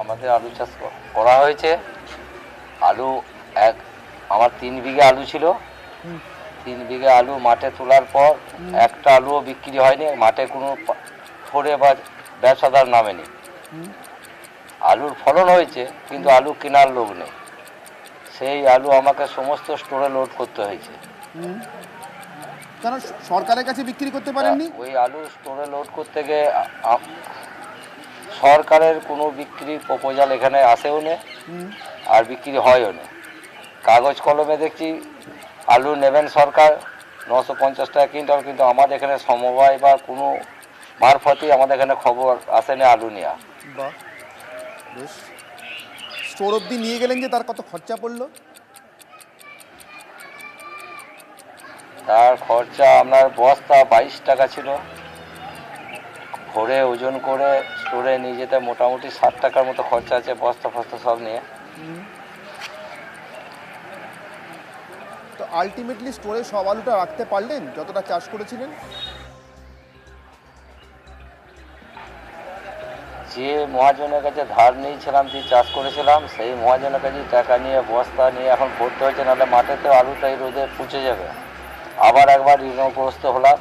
আমাদের আলু চাষ করা হয়েছে। আলু আমার 3 বিঘে আলু ছিল। 3 বিঘে আলু মাঠে তোলার পর একটা আলুও বিক্রি হয়নি, মাঠে কোনো ফোরে বা ব্যবসাদার নামেনি। আলুর ফলন হয়েছে কিন্তু আলু কেনার লোক নেই। সেই আলু আমাকে সমস্ত স্টোরে লোড করতে হয়েছে। কেন সরকারের কাছে বিক্রি করতে পারেননি? ওই আলু স্টোরে লোড করতে গিয়ে সরকারের কোনো বিক্রি প্রপোজাল এখানে আসেও না, আর বিক্রি হয়ও না। কাগজ কলমে দেখছি আলু নেবেন সরকার 950 টাকা কুইন্টাল, কিন্তু আমাদের এখানে সমবায় বা কোনো মারফতই আমাদের এখানে খবর আসে না আলু নেওয়া। বাহ, বেশ। স্টোর অবধি নিয়ে গেলেন যে, তার কত খরচা পড়লো? তার খরচা আপনার বস্তা 22 টাকা ছিল, ভরে ওজন করে স্টোরে নিয়ে যেতে মোটামুটি 60 টাকার মতো খরচা আছে, বস্তা ফস্তা সব নিয়ে। তো আলটিমেটলি স্টোরে সব আলুটা রাখতে পারলেন যতটা চাষ করেছিলেন? যে মহাজনের কাছে ধার নিয়েছিলাম, যে চাষ করেছিলাম, সেই মহাজনের কাছে টাকা নিয়ে বস্তা নিয়ে এখন ভরতে হয়েছে, নাহলে মাঠেতে আলুটাই রোদে পচে যাবে। আবার একবার ঋণগ্রস্ত হলাম।